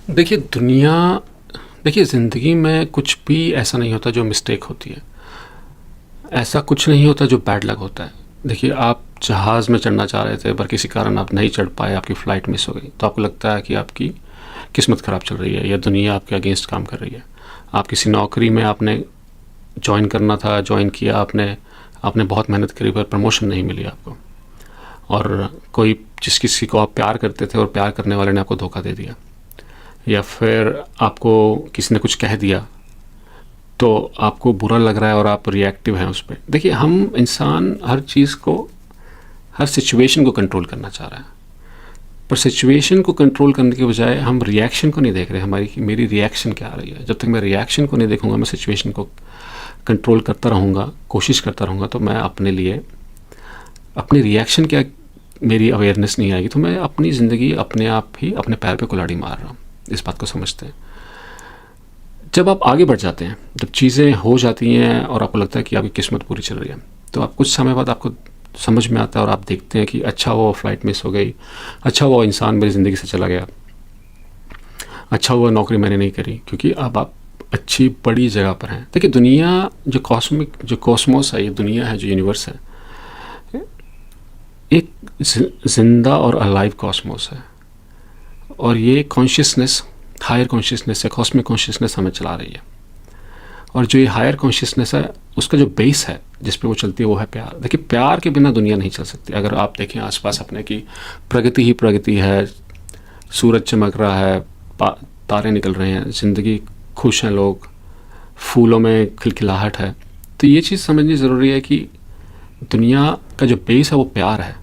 देखिए ज़िंदगी में कुछ भी ऐसा नहीं होता जो मिस्टेक होती है। ऐसा कुछ नहीं होता जो बैड लक होता है। देखिए, आप जहाज़ में चढ़ना चाह रहे थे पर किसी कारण आप नहीं चढ़ पाए, आपकी फ़्लाइट मिस हो गई, तो आपको लगता है कि आपकी किस्मत ख़राब चल रही है या दुनिया आपके अगेंस्ट काम कर रही है। आप किसी नौकरी में आपने जॉइन करना था, जॉइन किया आपने, आपने बहुत मेहनत करी पर प्रमोशन नहीं मिली आपको। और कोई जिस किसी को आप प्यार करते थे और प्यार करने वाले ने आपको धोखा दे दिया, या फिर आपको किसी ने कुछ कह दिया तो आपको बुरा लग रहा है और आप रिएक्टिव हैं उस पर। देखिए, हम इंसान हर चीज़ को, हर सिचुएशन को कंट्रोल करना चाह रहा है, पर सिचुएशन को कंट्रोल करने के बजाय हम रिएक्शन को नहीं देख रहे। हमारी कि मेरी रिएक्शन क्या आ रही है। जब तक मैं रिएक्शन को नहीं देखूंगा, मैं सिचुएशन को कंट्रोल करता रहूँगा, कोशिश करता रहूँगा, तो मैं अपने लिए अपनी रिएक्शन क्या, मेरी अवेयरनेस नहीं आएगी, तो मैं अपनी ज़िंदगी अपने आप ही अपने पैर पे कुल्हाड़ी मार रहा हूँ। इस बात को समझते हैं। जब आप आगे बढ़ जाते हैं, जब चीज़ें हो जाती हैं और आपको लगता है कि आपकी किस्मत पूरी चल रही है, तो आप कुछ समय बाद आपको समझ में आता है और आप देखते हैं कि अच्छा हुआ फ़्लाइट मिस हो गई, अच्छा हुआ इंसान मेरी ज़िंदगी से चला गया, अच्छा हुआ नौकरी मैंने नहीं करी, क्योंकि अब आप अच्छी बड़ी जगह पर हैं। देखिए, दुनिया जो कॉस्मोस है, ये दुनिया है, जो यूनिवर्स है, एक जिंदा और अलाइव कॉस्मोस है। और ये कॉन्शियसनेस, हायर कॉन्शियसनेस है, कॉस्मिक कॉन्शियसनेस हमें चला रही है। और जो ये हायर कॉन्शियसनेस है, उसका जो बेस है जिस पे वो चलती है, वो है प्यार। देखिए, प्यार के बिना दुनिया नहीं चल सकती। अगर आप देखें आसपास अपने की, प्रगति ही प्रगति है, सूरज चमक रहा है, तारे निकल रहे हैं, ज़िंदगी खुश हैं लोग, फूलों में खिलखिलाहट है, तो ये चीज़ समझनी ज़रूरी है कि दुनिया का जो बेस है वो प्यार है।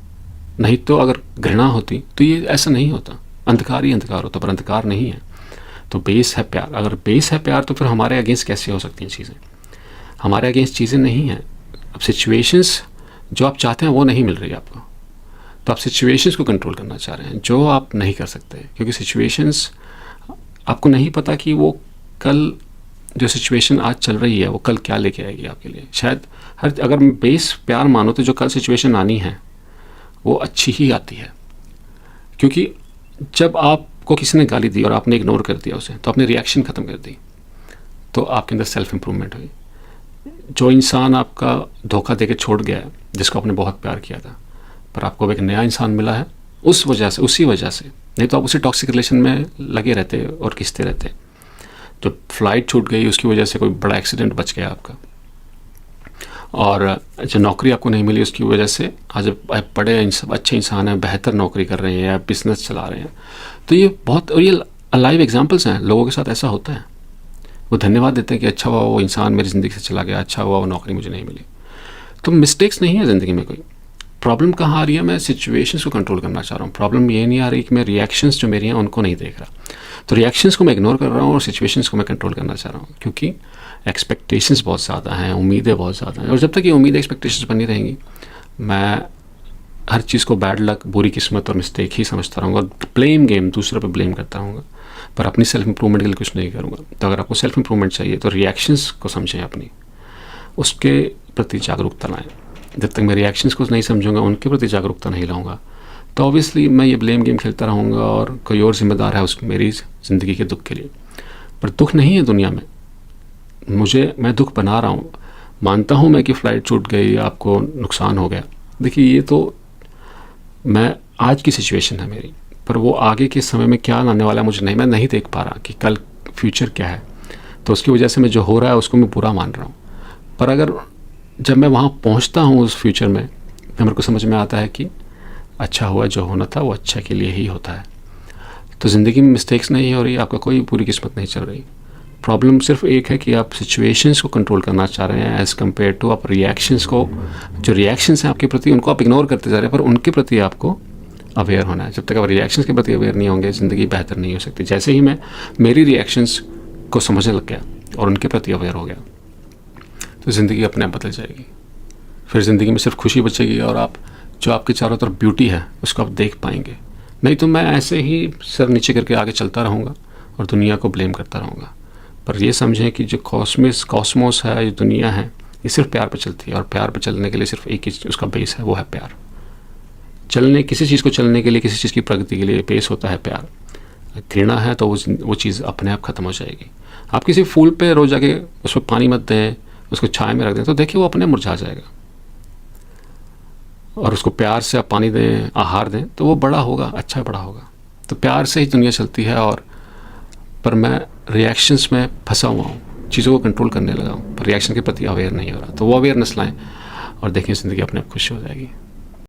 नहीं तो अगर घृणा होती तो ये ऐसा नहीं होता, अंधकार ही अंधकार होता, पर अंधकार नहीं है। तो बेस है प्यार। अगर बेस है प्यार तो फिर हमारे अगेंस्ट कैसे हो सकती हैं चीज़ें? हमारे अगेंस्ट चीज़ें नहीं हैं। अब सिचुएशंस जो आप चाहते हैं वो नहीं मिल रही आपको, तो आप सिचुएशंस को कंट्रोल करना चाह रहे हैं, जो आप नहीं कर सकते, क्योंकि सिचुएशंस, आपको नहीं पता कि वो कल, जो सिचुएशन आज चल रही है, वो कल क्या लेके आएगी आपके लिए। शायद अगर बेस प्यार मानो तो जो कल सिचुएशन आनी है वो अच्छी ही आती है। क्योंकि जब आपको किसी ने गाली दी और आपने इग्नोर कर दिया उसे, तो आपने रिएक्शन ख़त्म कर दी, तो आपके अंदर सेल्फ इम्प्रूवमेंट हुई। जो इंसान आपका धोखा देके छोड़ गया है, जिसको आपने बहुत प्यार किया था, पर आपको अब एक नया इंसान मिला है, उस वजह से, उसी वजह से, नहीं तो आप उसी टॉक्सिक रिलेशन में लगे रहते और खिंचते रहते। जो फ्लाइट छूट गई उसकी वजह से कोई बड़ा एक्सीडेंट बच गया आपका, और जो नौकरी आपको नहीं मिली उसकी वजह से आज आप बड़े अच्छे इंसान हैं, बेहतर नौकरी कर रहे हैं या बिजनेस चला रहे हैं। तो ये बहुत, और ये लाइव एग्जांपल्स हैं, लोगों के साथ ऐसा होता है। वो धन्यवाद देते हैं कि अच्छा हुआ वो इंसान मेरी ज़िंदगी से चला गया, अच्छा हुआ वो नौकरी मुझे नहीं मिली। तो मिस्टेक्स नहीं है ज़िंदगी में कोई। प्रॉब्लम कहाँ आ रही है? मैं सिचुएशंस को कंट्रोल करना चाह रहा हूँ। प्रॉब्लम ये नहीं आ रही कि मैं रिएक्शंस जो मेरी हैं उनको नहीं देख रहा। तो रिएक्शंस को मैं इग्नोर कर रहा हूँ और सिचुएशंस को मैं कंट्रोल करना चाह रहा हूँ, क्योंकि एक्सपेक्टेशंस बहुत ज़्यादा हैं, उम्मीदें बहुत ज़्यादा हैं। और जब तक ये उम्मीद एक्सपेक्टेशंस बनी रहेंगी, मैं हर चीज़ को बैड लक, बुरी किस्मत और मिस्टेक ही समझता रहूँगा, ब्लेम गेम, दूसरों पे ब्लेम करता रहूँगा, पर अपनी सेल्फ इंप्रूवमेंट के लिए कुछ नहीं करूँगा। तो अगर आपको सेल्फ इंप्रूवमेंट चाहिए तो रिएक्शंस को समझें, अपनी उसके प्रति जागरूकता लाएँ। जब तक मैं रिएक्शंस को नहीं समझूंगा, उनके प्रति जागरूकता नहीं लाऊंगा, तो ऑब्वियसली मैं ये ब्लेम गेम खेलता रहूँगा और कोई और जिम्मेदार है उस मेरी ज़िंदगी के दुख के लिए। पर दुख नहीं है दुनिया में, मैं दुख बना रहा हूँ। मानता हूँ मैं कि फ़्लाइट छूट गई, आपको नुकसान हो गया। देखिए, ये तो मैं आज की सिचुएशन है मेरी, पर वो आगे के समय में क्या आने वाला है मैं नहीं देख पा रहा कि कल फ्यूचर क्या है। तो उसकी वजह से मैं जो हो रहा है उसको मैं बुरा मान रहा हूँ। पर अगर जब मैं वहाँ पहुँचता हूँ उस फ्यूचर में, तो मेरे को समझ में आता है कि अच्छा हुआ, जो होना था वो अच्छा के लिए ही होता है। तो ज़िंदगी में मिस्टेक्स नहीं हो रही, आपका कोई पूरी किस्मत नहीं चल रही। प्रॉब्लम सिर्फ एक है कि आप सिचुएशंस को कंट्रोल करना चाह रहे हैं एज़ कम्पेयर टू आप रिएक्शंस को, जो रिएक्शंस हैं आपके प्रति उनको आप इग्नोर करते जा रहे हैं, पर उनके प्रति आपको अवेयर होना है। जब तक आप रिएक्शंस के प्रति अवेयर नहीं होंगे, ज़िंदगी बेहतर नहीं हो सकती। जैसे ही मैं मेरी रिएक्शंस को समझने लग गया और उनके प्रति अवेयर हो गया, तो ज़िंदगी अपने आप बदल जाएगी। फिर ज़िंदगी में सिर्फ खुशी बचेगी और आप जो आपके चारों तरफ ब्यूटी है उसको आप देख पाएंगे। नहीं तो मैं ऐसे ही सर नीचे करके आगे चलता रहूँगा और दुनिया को ब्लेम करता रहूँगा। पर ये समझें कि जो कॉस्मोस है, ये दुनिया है, ये सिर्फ प्यार पे चलती है, और प्यार पे चलने के लिए सिर्फ एक ही उसका बेस है, वो है प्यार। किसी चीज़ को चलने के लिए, किसी चीज़ की प्रगति के लिए बेस होता है प्यार। घृणा है तो वो चीज़ अपने आप ख़त्म हो जाएगी। आप किसी फूल पे रोज़ जाके उस पर पानी मत दें, उसको छाया में रख दें, तो देखिए वो अपने मुरझा जाएगा। और उसको प्यार से आप पानी दें, आहार दें, तो वो बड़ा होगा, अच्छा बड़ा होगा। तो प्यार से ही दुनिया चलती है। और पर मैं रिएक्शंस में फंसा हुआ हूँ, चीज़ों को कंट्रोल करने लगा हूँ, पर रिएक्शन के प्रति अवेयर नहीं हो रहा। तो वो अवेयरनेस लाएं और देखें ज़िंदगी अपने आप खुश हो जाएगी।